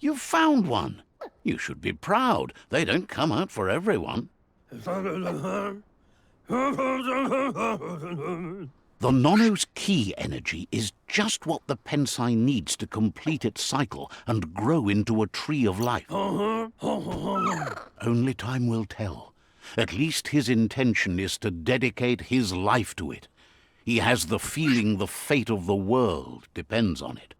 You've found one. You should be proud. They don't come out for everyone. The Nono's key energy is just what the Pensai needs to complete its cycle and grow into a tree of life. Only time will tell. At least his intention is to dedicate his life to it. He has the feeling the fate of the world depends on it.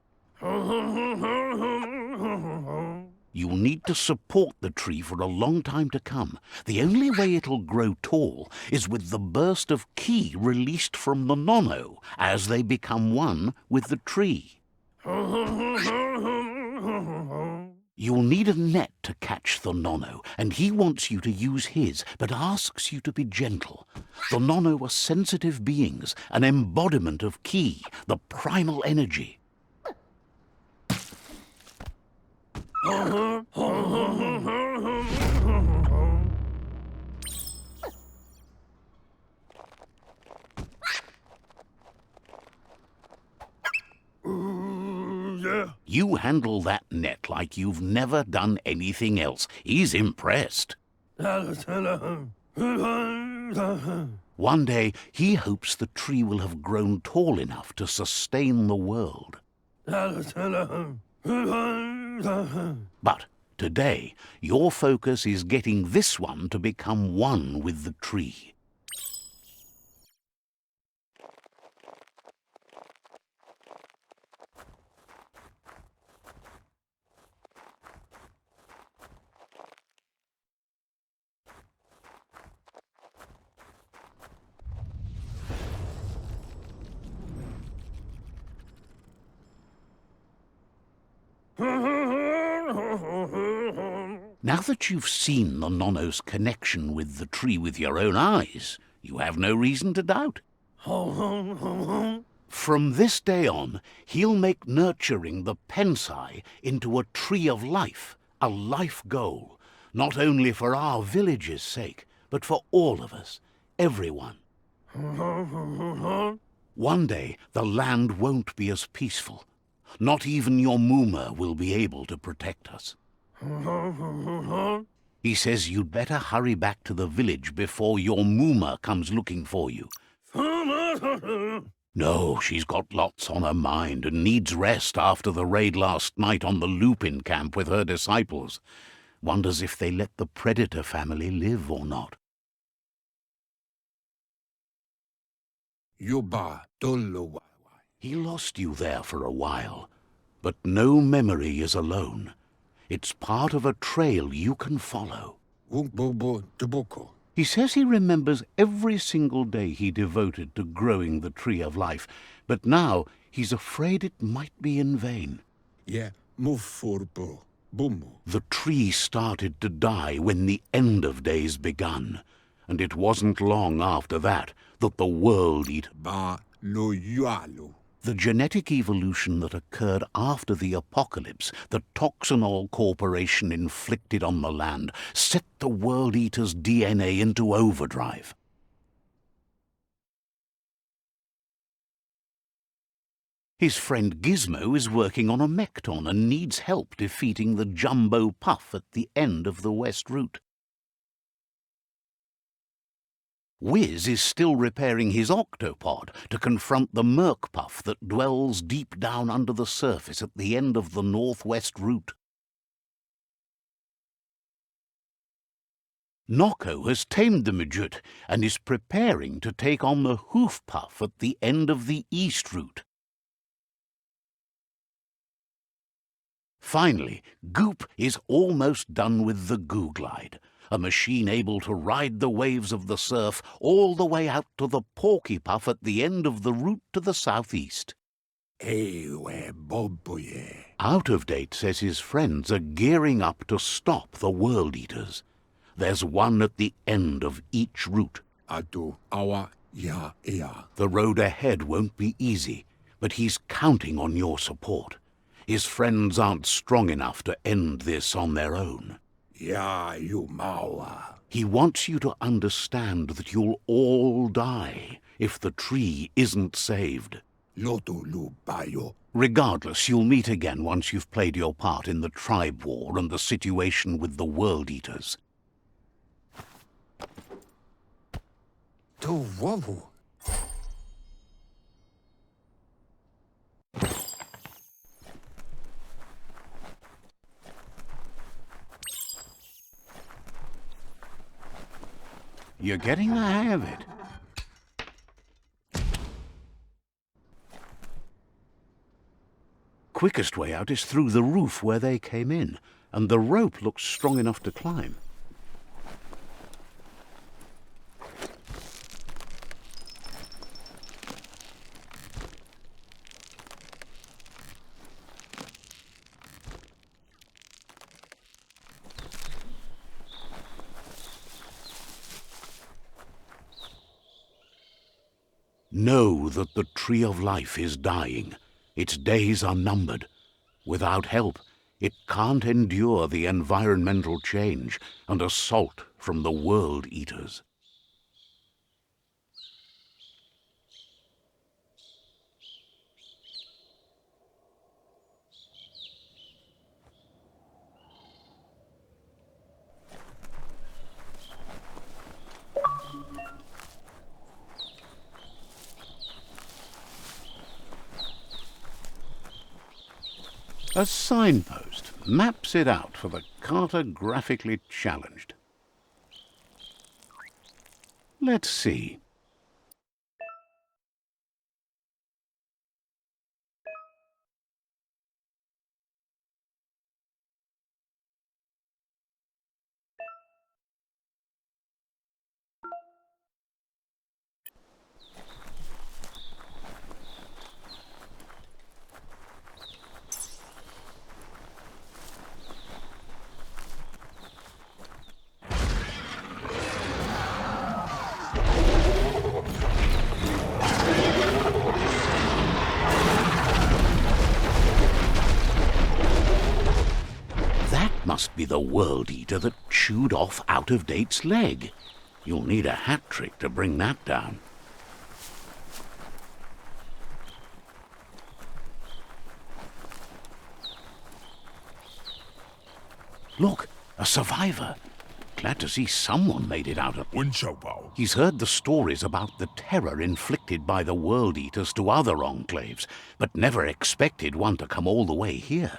You'll need to support the tree for a long time to come. The only way it'll grow tall is with the burst of ki released from the Nono as they become one with the tree. You'll need a net to catch the Nono, and he wants you to use his, but asks you to be gentle. The Nono are sensitive beings, an embodiment of ki, the primal energy. You handle that net like you've never done anything else. He's impressed. One day, he hopes the tree will have grown tall enough to sustain the world. But today, your focus is getting this one to become one with the tree. Now that you've seen the Nono's connection with the tree with your own eyes, you have no reason to doubt. From this day on, he'll make nurturing the Pensai into a tree of life, a life goal, not only for our village's sake, but for all of us, everyone. One day, the land won't be as peaceful. Not even your Muma will be able to protect us. He says you'd better hurry back to the village before your Muma comes looking for you. No, she's got lots on her mind and needs rest after the raid last night on the Lupin camp with her disciples. Wonders if they let the Predator family live or not. He lost you there for a while, but no memory is alone. It's part of a trail you can follow. He says he remembers every single day he devoted to growing the tree of life, but now he's afraid it might be in vain. The tree started to die when the end of days begun, and it wasn't long after that that the world The genetic evolution that occurred after the apocalypse that Toxanol Corporation inflicted on the land set the World Eater's DNA into overdrive. His friend Gizmo is working on a Mekton and needs help defeating the Jumbo Puff at the end of the West Route. Wiz is still repairing his octopod to confront the Merc Puff that dwells deep down under the surface at the end of the Northwest Route. Noko has tamed the Midget and is preparing to take on the Hoof Puff at the end of the East Route. Finally, Goop is almost done with the Goo Glide, a machine able to ride the waves of the surf all the way out to the Porky Puff at the end of the route to the southeast. Out of Date says his friends are gearing up to stop the World Eaters. There's one at the end of each route. The road ahead won't be easy, but he's counting on your support. His friends aren't strong enough to end this on their own. He wants you to understand that you'll all die if the tree isn't saved. Regardless, you'll meet again once you've played your part in the tribe war and the situation with the World Eaters. To wobble. You're getting the hang of it. Quickest way out is through the roof where they came in, and the rope looks strong enough to climb. Know that the Tree of Life is dying. Its days are numbered. Without help, it can't endure the environmental change and assault from the World Eaters. A signpost maps it out for the cartographically challenged. Let's see. Must be the World Eater that chewed off Out-of-Date's leg. You'll need a hat trick to bring that down. Look, a survivor. Glad to see someone made it out of it. He's heard the stories about the terror inflicted by the World Eaters to other enclaves, but never expected one to come all the way here.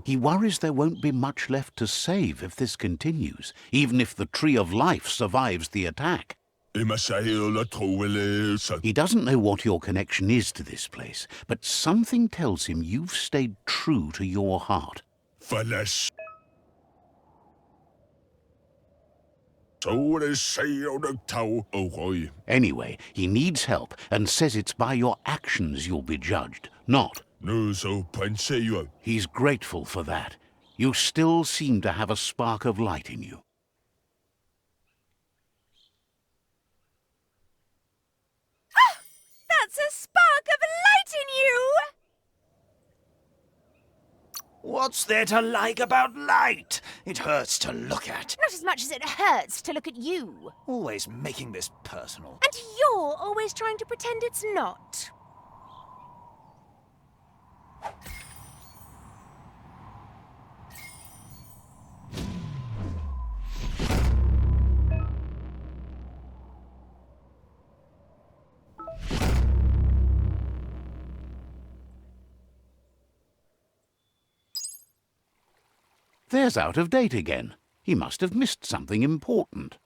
He worries there won't be much left to save if this continues, even if the Tree of Life survives the attack. He doesn't know what your connection is to this place, but something tells him you've stayed true to your heart. Anyway, he needs help and says it's by your actions you'll be judged, not. He's grateful for that. You still seem to have a spark of light in you. That's a spark of light in you! What's there to like about light? It hurts to look at. Not as much as it hurts to look at you. Always making this personal. And you're always trying to pretend it's not. There's Out-of-Date again. He must have missed something important.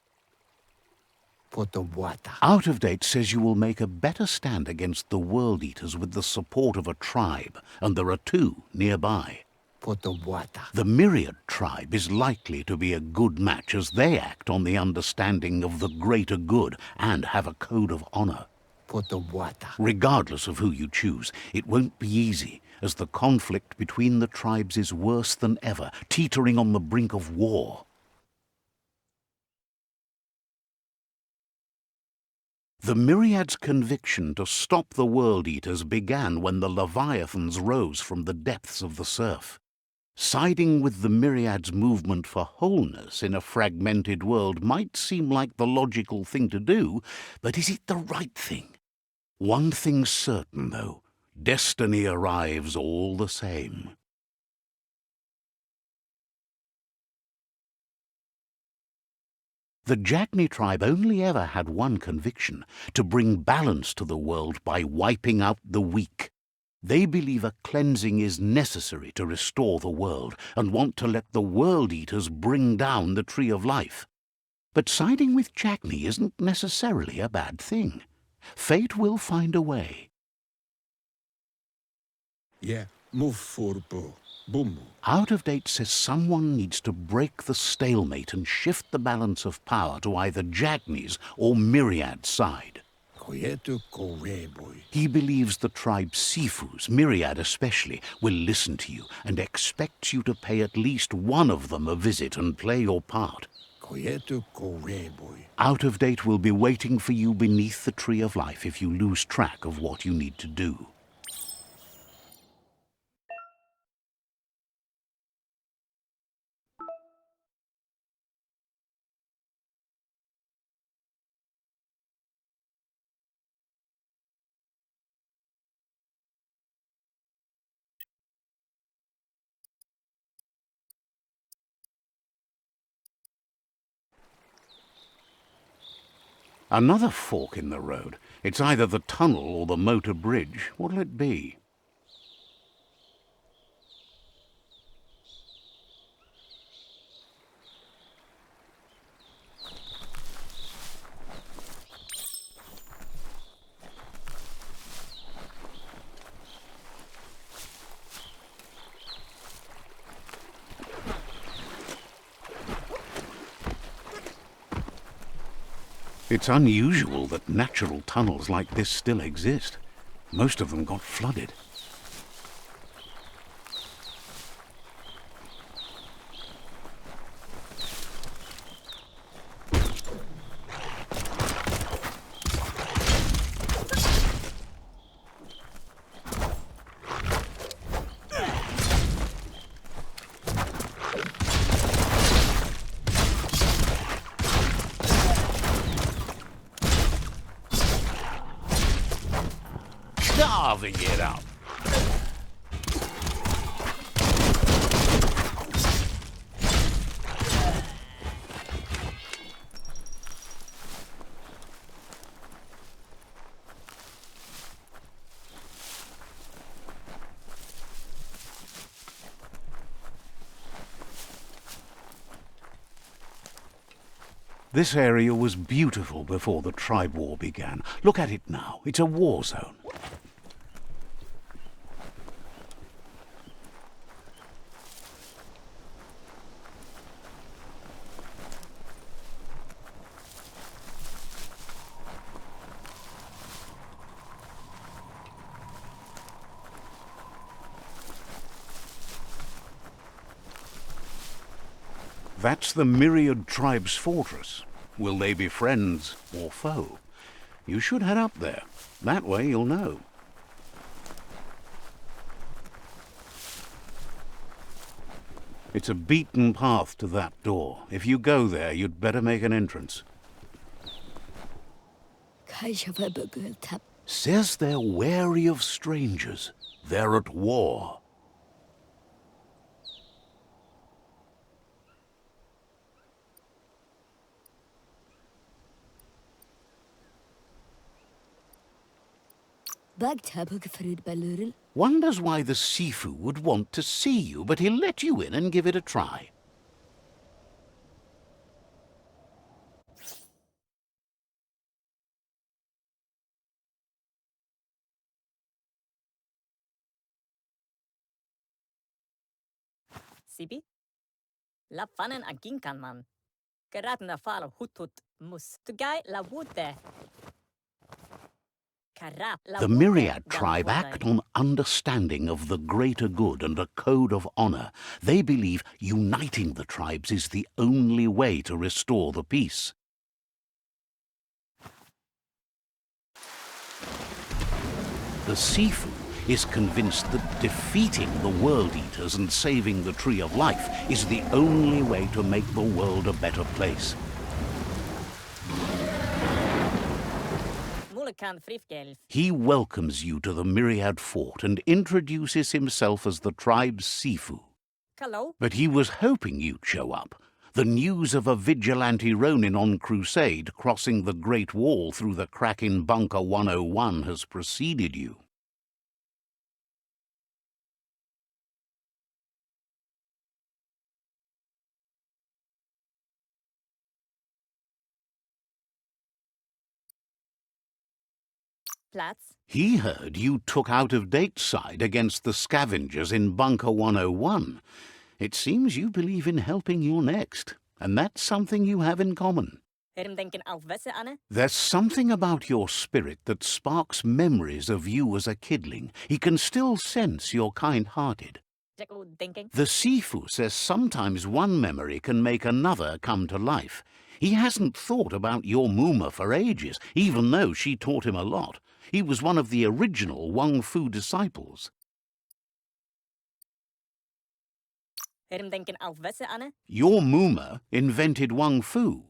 Out-of-Date says you will make a better stand against the World Eaters with the support of a tribe, and there are two nearby. The Myriad tribe is likely to be a good match as they act on the understanding of the greater good and have a code of honor. Regardless of who you choose, it won't be easy, as the conflict between the tribes is worse than ever, teetering on the brink of war. The Myriad's conviction to stop the World Eaters began when the Leviathans rose from the depths of the surf. Siding with the Myriad's movement for wholeness in a fragmented world might seem like the logical thing to do, but is it the right thing? One thing's certain, though. Destiny arrives all the same. The Jagni tribe only ever had one conviction: to bring balance to the world by wiping out the weak. They believe a cleansing is necessary to restore the world, and want to let the World Eaters bring down the Tree of Life. But siding with Jagni isn't necessarily a bad thing. Fate will find a way. Yeah, move for bo. Boom. Out of Date says someone needs to break the stalemate and shift the balance of power to either Jagni's or Myriad's side. Koyetu kowe boy. He believes the tribe Sifus, Myriad especially, will listen to you and expects you to pay at least one of them a visit and play your part. Koyetu kowe boy. Out of Date will be waiting for you beneath the Tree of Life if you lose track of what you need to do. Another fork in the road. It's either the tunnel or the motor bridge. What'll it be? It's unusual that natural tunnels like this still exist. Most of them got flooded. Carving it up. This area was beautiful before the tribe war began. Look at it now. It's a war zone. That's the Myriad tribe's fortress. Will they be friends or foe? You should head up there. That way you'll know. It's a beaten path to that door. If you go there, you'd better make an entrance. Says they're wary of strangers. They're at war. Wonders why the Sifu would want to see you, but he'll let you in and give it a try. Sibi? La fanen aginkan man. Geraten na fal hutut mus. Tugai la wute. The Myriad tribe act on understanding of the greater good and a code of honor. They believe uniting the tribes is the only way to restore the peace. The Sifu is convinced that defeating the World Eaters and saving the Tree of Life is the only way to make the world a better place. Moeilijk frifgelf. He welcomes you to the Myriad Fort and introduces himself as the tribe's Sifu. Hello? But he was hoping you'd show up. The news of a vigilante Ronin on crusade crossing the Great Wall through the crack in Bunker 101 has preceded you. Platz. He heard you took out-of-date side against the scavengers in Bunker 101. It seems you believe in helping your next, and that's something you have in common. Denken auf Wäsche, Anne? There's something about your spirit that sparks memories of you as a kidling. He can still sense you're kind-hearted. Jacko denken? The Sifu says sometimes one memory can make another come to life. He hasn't thought about your Muma for ages, even though she taught him a lot. He was one of the original Wang Fu disciples. Denken auf Wäsche, Anne? Your Muma invented Wang Fu.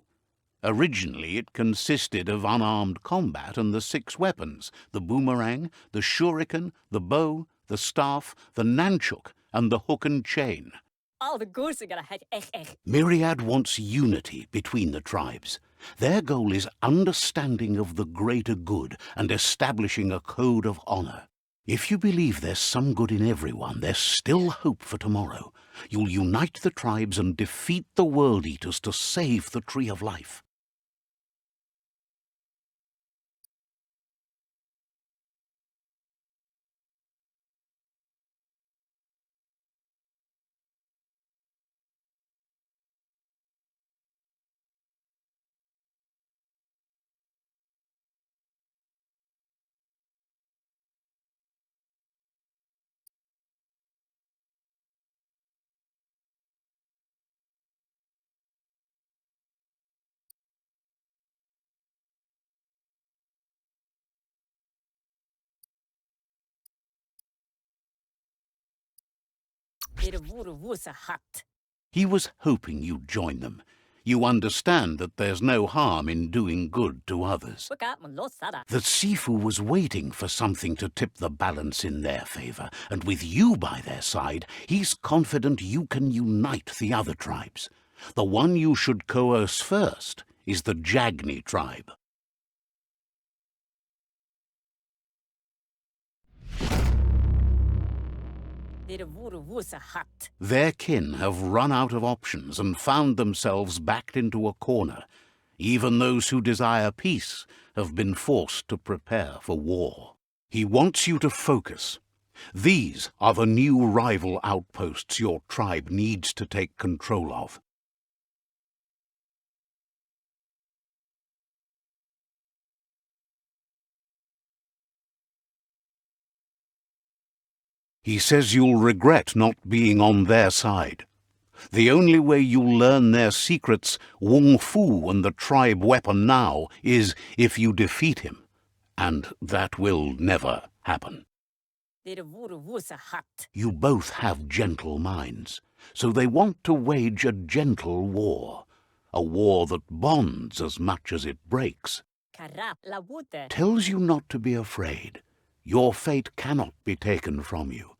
Originally, it consisted of unarmed combat and the 6 weapons: the boomerang, the shuriken, the bow, the staff, the nunchuk, and the hook and chain. Al de goersiger het echt. Myriad wants unity between the tribes. Their goal is understanding of the greater good and establishing a code of honor. If you believe there's some good in everyone, there's still hope for tomorrow. You'll unite the tribes and defeat the World Eaters to save the Tree of Life. Hat. He was hoping you'd join them. You understand that there's no harm in doing good to others. The Sifu was waiting for something to tip the balance in their favor, and with you by their side, he's confident you can unite the other tribes. The one you should coerce first is the Jagni tribe. Hat. Their kin have run out of options and found themselves backed into a corner. Even those who desire peace have been forced to prepare for war. He wants you to focus. These are the new rival outposts your tribe needs to take control of. He says you'll regret not being on their side. The only way you'll learn their secrets, Wung Fu and the tribe weapon now, is if you defeat him. And that will never happen. Hat. You both have gentle minds, so they want to wage a gentle war. A war that bonds as much as it breaks. Karap la wute. Tells you not to be afraid. Your fate cannot be taken from you.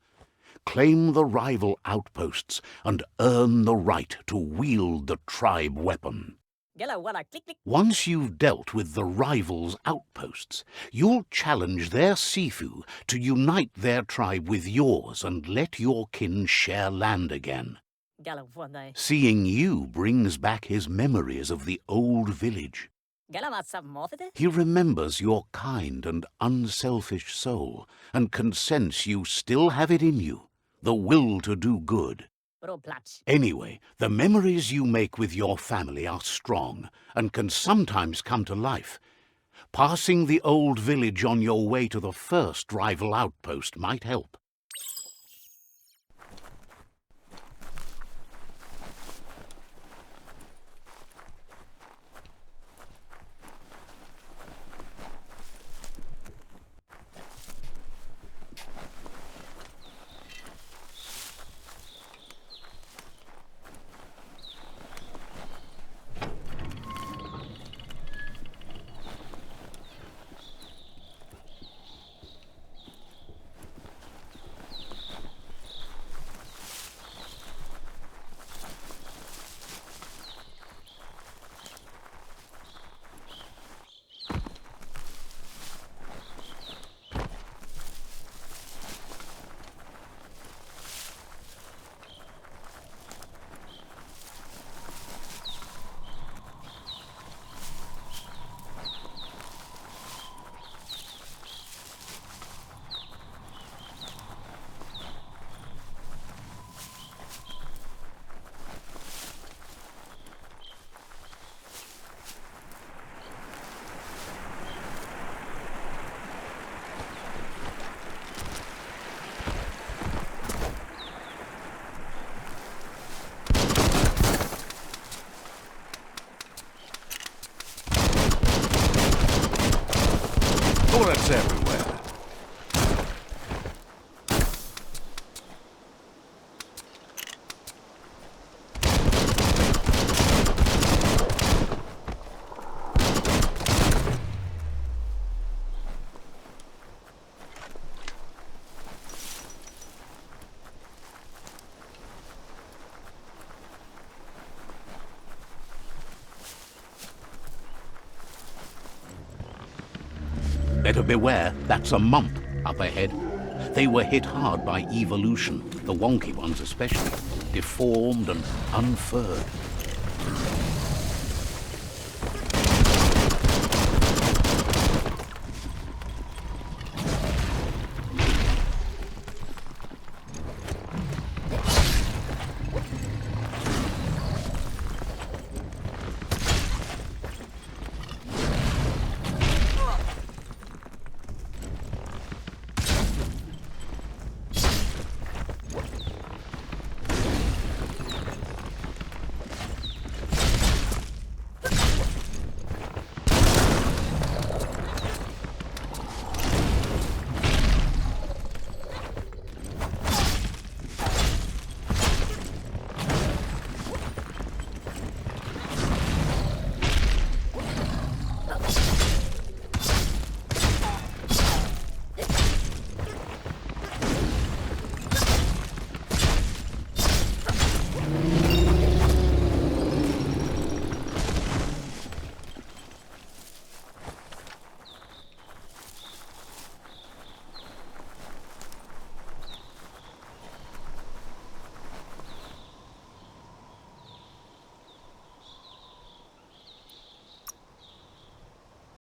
Claim the rival outposts and earn the right to wield the tribe weapon. Gela wala click click. Once you've dealt with the rivals' outposts, you'll challenge their Sifu to unite their tribe with yours and let your kin share land again. Gela wala. Seeing you brings back his memories of the old village. Gela wat sab morfete. He remembers your kind and unselfish soul and can sense you still have it in you, the will to do good. Bro platz. Anyway, the memories you make with your family are strong and can sometimes come to life. Passing the old village on your way to the first rival outpost might help. Bullets everywhere. Better beware, that's a mump up ahead. They were hit hard by evolution, the wonky ones especially, deformed and unfurred.